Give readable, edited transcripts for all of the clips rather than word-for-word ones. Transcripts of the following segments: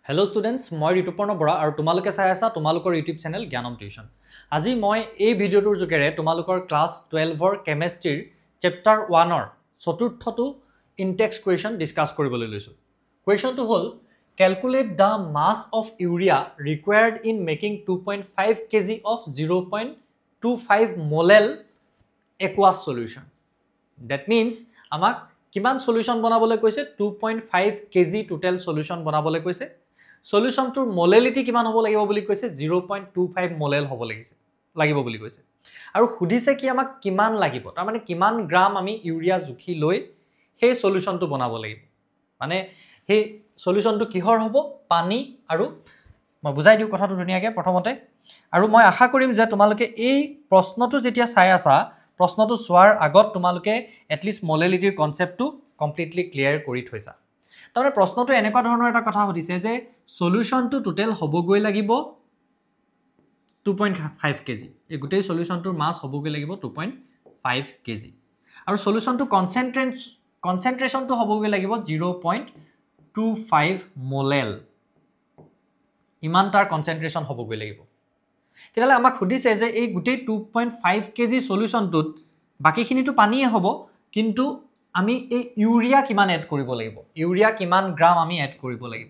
Hello students, মই ঋতুপৰ্ণ বৰা আৰু তোমালোকে চাই আছা তোমালোকৰ ইউটিউব চেনেল জ্ঞানম টিউচন। আজি মই এই ভিডিঅ'টোৰ যোগেৰে তোমালোকৰ ক্লাছ 12ৰ কেমিষ্ট্ৰিৰ চেপ্টাৰ 1ৰ চতুৰ্থটো ইনটেক্স কুৱেশ্যন ডিসকাস কৰিবলৈ লৈছো। কুৱেশ্যনটো হ'ল calculate the mass of urea required in making 2.5 kg of 0.25 molal aqueous solution. That means আমাক কিমান সলিউশন বনাবলৈ কৈছে 2.5 kg টোটাল সলিউশন বনাবলৈ কৈছে। সলিউশনটোৰ মোলালিটি কিমান হ'ব লাগিব বুলি কৈছে 0.25 মোলাল হ'ব লাগিব বুলি কৈছে। আৰু খুদিছে কি আমাক কিমান লাগিব, তাৰ মানে কিমান গ্ৰাম আমি ইউৰিয়া জুখি লৈ সেই সলিউশনটো বনাব লাগিব। মানে সেই সলিউশনটো কিহৰ হ'ব, পানী আৰু মই বুজাই দিও কথাটো ধুনিয়াকে প্ৰথমতে। আৰু মই আশা কৰিম যে তোমালোকে এই প্ৰশ্নটো যেতিয়া চাই আছা প্ৰশ্নটো সোৱাৰ আগত তোমালোকে এটলিষ্ট মোলালিটিৰ কনসেপ্টটো কমপ্লিটলি ক্লিয়াৰ কৰি থৈছা। তাৰমানে প্ৰশ্নটো এনেকুৱা ধৰণৰ এটা কথা সুধিছে যে সলিউশনটো টোটাল হ'বগৈ লাগিব 2.5 কেজি। এই গোটেই সলিউশনটোৰ মাছ হ'বগৈ লাগিব 2.5 কেজি। আৰু সলিউশনটো কনসেন্ট্ৰেশনটো হ'বগৈ লাগিব 0.25 মোলাল। ইমান তাৰ কনসেন্ট্ৰেশন হ'বগৈ লাগিব। তেতিয়ালে আমাক সুধিছে যে এই গোটেই 2.5 কেজি সলিউশনটোত বাকিখিনিটো পানীয়ে হ'ব, কিন্তু আমি এই ইউৰিয়া কিমান এড কৰিব লাগিব, ইউৰিয়া কিমান গ্ৰাম আমি এড কৰিব লাগিব,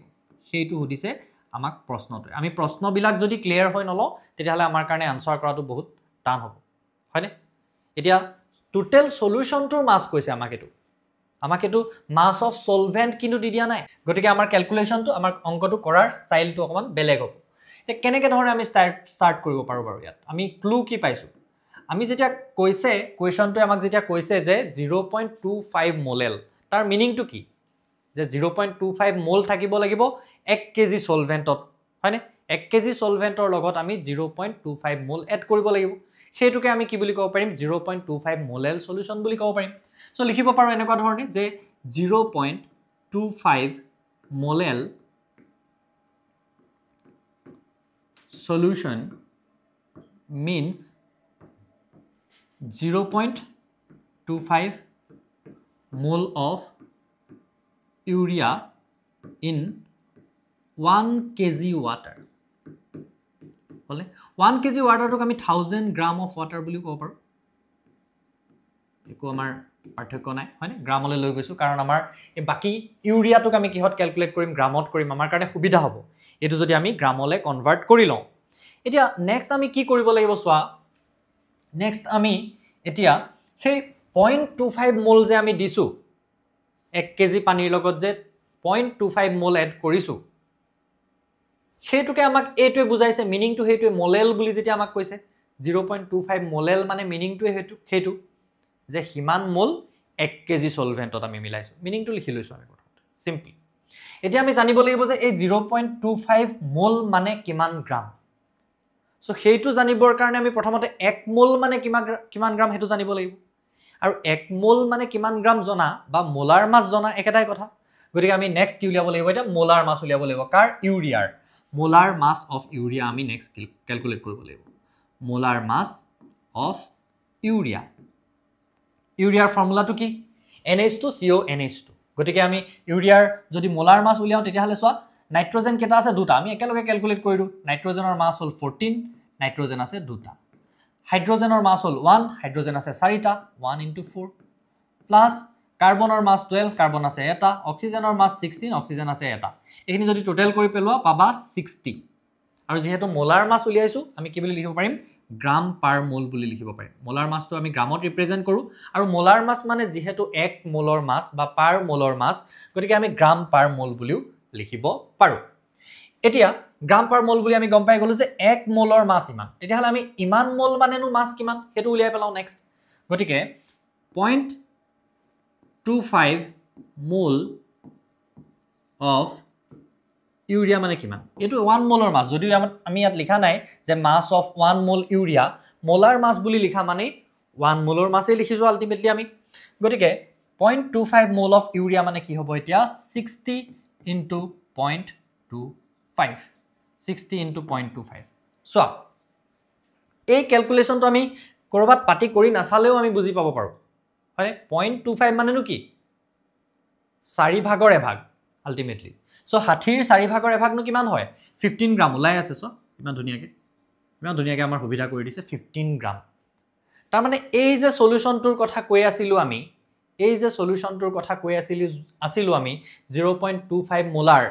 সেইটো সুধিছে আমাক প্ৰশ্নটোৱে। আমি প্ৰশ্নবিলাক যদি ক্লিয়াৰ হৈ নলওঁ তেতিয়াহ'লে আমাৰ কাৰণে আনসাৰ কৰাটো বহুত টান হ'ব, হয়নে? এতিয়া টোটাল সলিউশনটোৰ মাছ কৈছে আমাক এটো মাছ অফ সলভেন্ট কিন্তু দি দিয়া নাই। গতিকে আমাৰ ক্যালকুলেশনটো আমাৰ অংকটো কৰাৰ ষ্টাইলটো অকমান বেলেগ হ'ব। তে কেনেকে ধৰণে আমি স্টাৰ্ট কৰিব পাৰো বাৰু ইয়াত আমি ক্লু কি পাইছো। আমি যেতিয়া কৈছে কোৱেশ্যনটোৱে আমাক যেতিয়া কৈছে যে 0.25 মোলাল, তাৰ মিনিংটো কি যে 0.25 মোল থাকিব লাগিব 1 কেজি সলভেন্টত, হয়নে? 1 কেজি সলভেন্টৰ লগত আমি 0.25 মোল এড কৰিব লাগিব। সেইটোকে আমি কি বুলি ক'ব পাৰিম 0.25 মোলাল সলিউশন বুলি ক'ব পাৰিম। সো লিখিব পাৰো এনেকুৱা ধৰণে যে 0.25 মোলাল solution means 0.25 mole of urea in 1 kg water. হলে 1 kg water টোক আমি 1000 গ্রাম of water বুলি ক'ব পাৰো। একো আমাৰ পাৰ্থক্য নাই, হয়নে? গ্ৰামলৈ লৈ গৈছো কাৰণ আমাৰ এই বাকি ইউৰিয়াটোক আমি কিহত ক্যালকুলেট কৰিম, গ্ৰামত কৰিম, আমাৰ কাৰণে সুবিধা হ'ব এটো যদি আমি গ্ৰামলৈ কনভাৰ্ট কৰি লওঁ। এতিয়া নেক্সট আমি কি কৰিব লাগিব সোৱা, নেক্সট আমি এতিয়া সেই 0.25 মোল যে আমি দিছো 1 কেজি পানীৰ লগত যে 0.25 মোল এড কৰিছো, সেইটোকে আমাক এইটোৱে বুজাইছে, মিনিংটো সেইটোৱে মোলাল বুলি যেতিয়া আমাক কৈছে 0.25 মোলাল মানে মিনিংটোৱে সেইটো যে হিমান মোল 1 কেজি সলভেন্টত আমি মিলাইছো। মিনিংটো লিখি লৈছো আমি প্ৰথমতে সিম্পলি। এতিয়া আমি জানিব লাগিব যে এই 0.25 মোল মানে কিমান গ্ৰাম। সো সেইটো জানিবৰ কাৰণে আমি প্ৰথমতে 1 মোল মানে কিমান গ্ৰাম হেতু জানিব লাগিব। আৰু 1 মোল মানে কিমান গ্ৰাম জনা বা মোলাৰ মাছ জনা একেটাই কথা। গতিকে আমি নেক্সট কি উলিয়াব লাগিব, এটা মোলাৰ মাছ উলিয়াব লাগিব। কাৰ? ইউৰিয়াৰ। মোলাৰ মাছ অফ ইউৰিয়া আমি নেক্সট ক্যালকুলেট কৰিব লাগিব। Molar mass of urea. ইউৰিয়াৰ ফৰ্মুলাটো কি? NH2CO NH2। গতিকে আমি ইউৰিয়াৰ যদি মোলাৰ মাছ উলিয়াও তেতিয়াহলে সোৱা নাইট্ৰজেন কেটা আছে দুটা, আমি একেলগে ক্যালকুলেট কৰিলো। নাইট্ৰজেনৰ মাছ হ'ল 14, নাইট্ৰজেন আছে দুটা। হাইড্ৰজেনৰ মাছ হ'ল 1, হাইড্ৰজেন আছে 4টা, 1 * 4 প্লাস কাৰ্বনৰ মাছ 12, কাৰ্বন আছে এটা, অক্সিজেনৰ মাছ 16, অক্সিজেন আছে এটা। এইখিনি যদি টোটাল কৰি পেলোৱা পাবা 60। আৰু যেহেতু মোলাৰ মাছ উলিয়াইছো আমি কি বুলি লিখিব পাৰিম, গ্ৰাম পাৰ মোল বুলি লিখিব পাৰিম। মোলাৰ মাছটো আমি গ্ৰামত ৰিপ্ৰেজেন্ট কৰো আৰু মোলাৰ মাছ মানে যেহেতু 1 মোলৰ মাছ বা পাৰ মোলৰ মাছ, গতিকে আমি গ্ৰাম পাৰ মোল বুলিও লিখিব পাৰো। এতিয়া গ্ৰাম পাৰ মোল বুলি আমি গম পাই গলো যে 1 মোলৰ মাছ ইমান, তেতিয়াহলে আমি ইমান মোল মানেনো মাছ কিমান হেতু উলিয়াই পেলাও নেক্সট। গতিকে 0.25 মোল অফ ইউৰিয়া মানে কিমান, এটো 1 মোলৰ মাছ। যদিও আমি ইয়াত লিখা নাই যে মাছ অফ 1 মোল ইউৰিয়া, মোলাৰ মাছ বুলি লিখা মানে 1 মোলৰ মাছই লিখিছো আলটিমেটলি আমি। গতিকে 0.25 মোল অফ ইউৰিয়া মানে কি হ'ব এতিয়া 60 * 0.25, 60 * 0.25। সোৱা এই ক্যালকুলেশনটো আমি কৰবাত পাটি কৰি নাচালেও আমি বুজি পাব পাৰো, হয়নে? 0.25 মানেনো কি 4 ভাগৰ এভাগ। আল্টিমেটলি সো 60 4 ভাগৰ এভাগনো কিমান হয় 15 গ্ৰাম ওলাই আছে সো ইমান ধুনীয়াকে আমাৰ সুবিধা কৰি দিছে 15 গ্ৰাম তাৰ মানে এই যে সলিউশনটোৰ কথা কৈ আছিলো আমি এই যে সলিউশনটোৰ কথা কৈ আছিলো আমি 0.25 মোলাৰ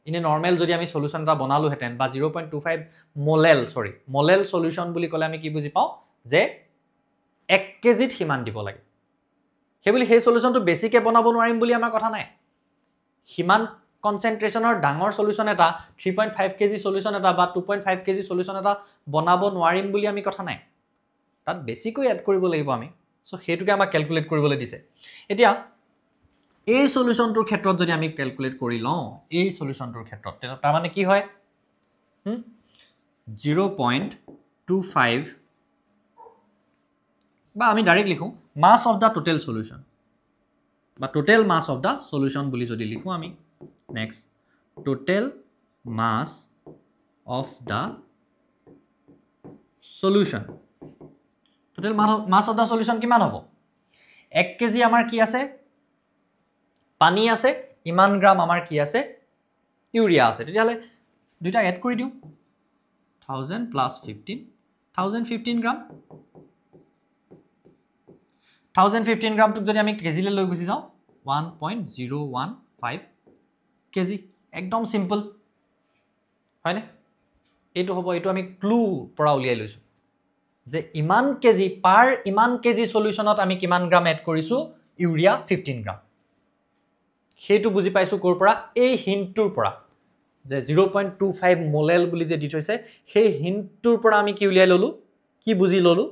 ইনে নরমাল যদি আমি সলিউশন এটা বনালো হেতেন বা 0.25 মোলেল সলিউশন বুলি কলে আমি কি বুজি পাও যে 1 কেজিত হিমান দিব লাগে হেবুলি হে সলিউশনটো বেছিকে বনাব নোৱাৰিম বুলি আমাৰ কথা নাই হিমান কনসেন্ট্ৰেশনৰ ডাঙৰ সলিউশন এটা 3.5 কেজি সলিউশন এটা বা 2.5 কেজি সলিউশন এটা বনাব নোৱাৰিম বুলি আমি কথা নাই তাত বেছিকৈ এড কৰিব লাগিব আমি সো হেতুকে আমাক ক্যালকুলেট কৰিবলৈ দিছে এতিয়া এই সলিউশনটোৰ ক্ষেত্ৰত যদি আমি ক্যালকুলেট কৰি লওঁ এই সলিউশনটোৰ ক্ষেত্ৰত তাৰ মানে কি হয় 0.25 বা আমি ডাইৰেক্ট লিখো mass of the total solution বা total mass of the solution বুলি যদি লিখো আমি next total mass of the solution total mass of the solution কিমান হ'ব 1 কেজি আমাৰ কি আছে পানী আছে ইমান গ্ৰাম আমাৰ কি আছে ইউৰিয়া আছে তেতিয়ালে দুইটা এড কৰি দিও 1000 plus 15 1015 গ্রাম 1015 গ্রাম টুক যদি আমি কেজিলে লৈ গুছি যাও 1.015 কেজি একদম সিম্পল হয়নে এটো হ'ব এটো আমি ক্লু পৰা উলিয়াই লৈছো যে ইমান কেজি পাৰ ইমান কেজি সলিউশনত আমি কিমান গ্ৰাম এড কৰিছো ইউৰিয়া 15 গ্ৰাম হেতু বুজি পাইছো কোৰ পৰা এই হিন্টটোৰ পৰা যে 0.25 মোলেল বুলি যে দি থৈছে সেই হিন্টটোৰ পৰা আমি কি উলিয়াই ললো কি বুজি ললো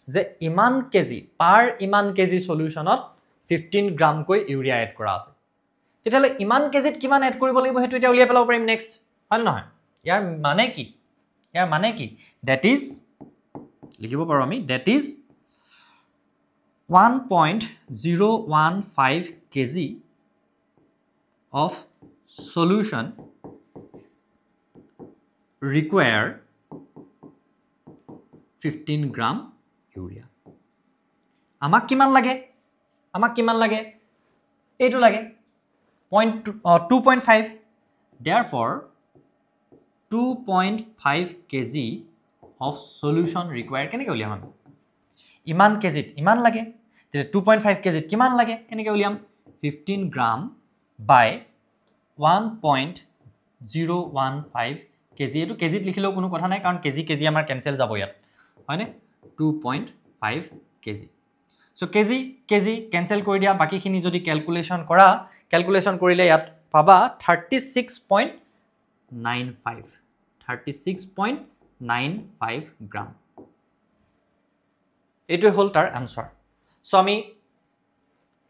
যে ইমান কেজি পার ইমান কেজি সলিউশনত 15 গ্রাম কৈ ইউৰিয়া এড কৰা আছে তেতিয়ালে ইমান কেজিত কিমান এড কৰিব লাগিব হেতু এটা উলিয়াই পেলাব পাৰিম নেক্সট হয় নহয় ইয়াৰ মানে কি that is লিখিব পাৰো আমি that is 1.015 kg of solution require 15 gram urea আমাক কিমান লাগে এইটো লাগে 2.5 therefore 2.5 kg of solution required কেনেকৈ উলিয়াম আমি ইমান কেজিত ইমান লাগে তে 2.5 কেজিত কিমান লাগে কেনেকৈ উলিয়াম 15 গ্রাম by 1.015 কেজি এটো কেজিত লিখিলেও কোনো কথা নাই কাৰণ কেজি আমাৰ ক্যান্সেল যাব ইয়াত হয়নে 2.5 কেজি সো কেজি ক্যান্সেল কৰি দিয়া বাকিখিনি যদি ক্যালকুলেশন কৰিলে ইয়াত পাবা 36.95 গ্ৰাম এটো হল তাৰ আনসাৰ সো আমি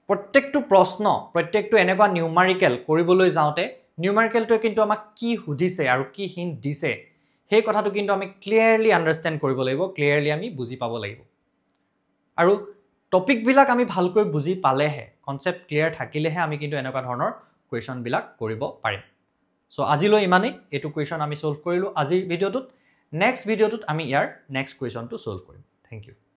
প্ৰত্যেকটো প্ৰশ্ন প্ৰত্যেকটো এনেকুৱা নিউমাৰিকেল কৰিবলৈ যাওতে নিউমাৰিকেলটো কিন্তু আমাক কি সুধিছে আৰু কি হিন্ট দিছে সেই কথাটো কিন্তু আমি ক্লিয়াৰলি আন্ডাৰস্ট্যান্ড কৰিব লাগিব ক্লিয়াৰলি আমি বুজি পাব লাগিব আৰু টপিক বিলাক আমি ভালকৈ বুজি পালেহে কনসেপ্ট ক্লিয়াৰ থাকিলেহে আমি কিন্তু এনেকুৱা ধৰণৰ কোৱেশ্চন বিলাক কৰিব পাৰিম সো আজিলৈ ইমানেই এটো কোৱেশ্চন আমি সলভ কৰিলো আজি ভিডিওটোত নেক্সট ভিডিওটোত আমি ইয়াৰ নেক্সট কোৱেশ্চনটো সলভ কৰিম থ্যাংক ইউ